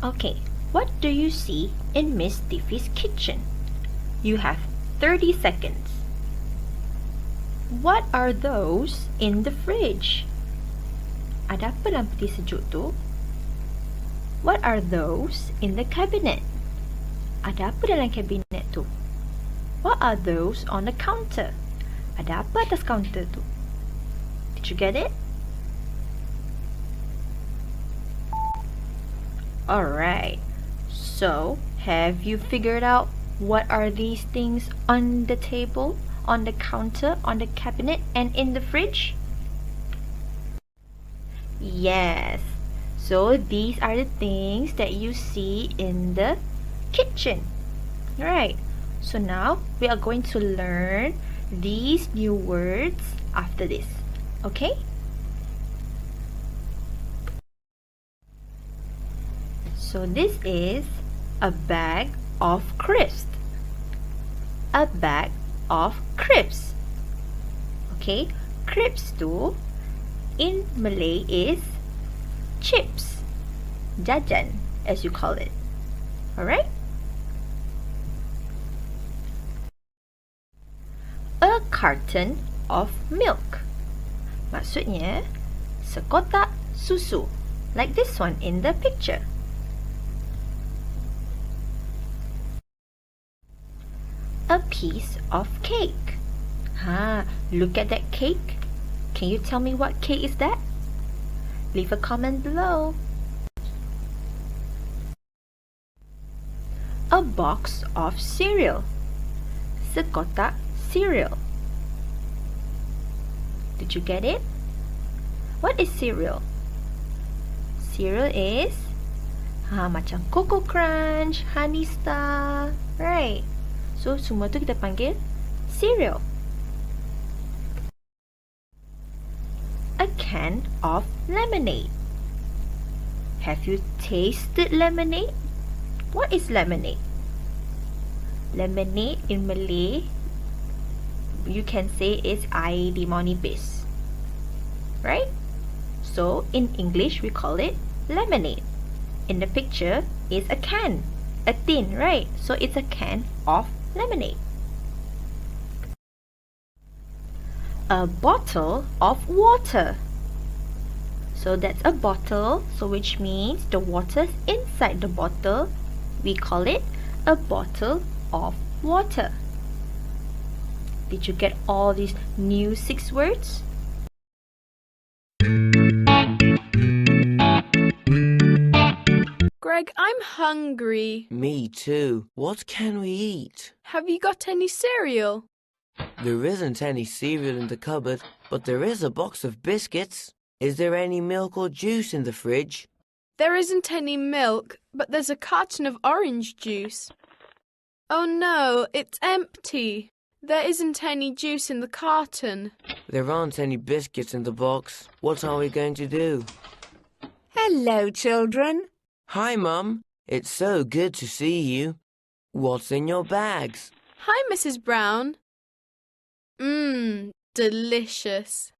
Okay, what do you see in Miss Thifi's kitchen? You have 30 seconds. What are those in the fridge? Ada apa dalam peti sejuk tu? What are those in the cabinet? Ada apa dalam kabinet tu? What are those on the counter? Ada apa atas kaunter tu? Did you get it? Alright, so have you figured out what are these things on the table, on the counter, on the cabinet, and in the fridge? Yes, so these are the things that you see in the kitchen. Alright, so now we are going to learn these new words after this, okay? So this is a bag of crisps. A bag of crisps. Okay, crisps tu in Malay is chips. Jajan, as you call it. Alright? A carton of milk. Maksudnya, sekotak susu. Like this one in the picture. A piece of cake. Look at that cake. Can you tell me what cake is that? Leave a comment below. A box of cereal. Sekotak cereal. Did you get it? What is cereal? Cereal is macam Cocoa Crunch, Honey Star, right? So, semua tu kita panggil cereal. A can of lemonade. Have you tasted lemonade? What is lemonade? Lemonade in Malay, you can say it's air limau nipis. Right? So, in English, we call it lemonade. In the picture is a can, a tin, right? So, it's a can of lemonade. A bottle of water. So that's a bottle, so which means the water's inside the bottle. We call it a bottle of water. Did you get all these new 6 words? Greg, I'm hungry. Me too. What can we eat? Have you got any cereal? There isn't any cereal in the cupboard, but there is a box of biscuits. Is there any milk or juice in the fridge? There isn't any milk, but there's a carton of orange juice. Oh no, it's empty. There isn't any juice in the carton. There aren't any biscuits in the box. What are we going to do? Hello, children. Hi, Mum. It's so good to see you. What's in your bags? Hi, Mrs. Brown. Delicious.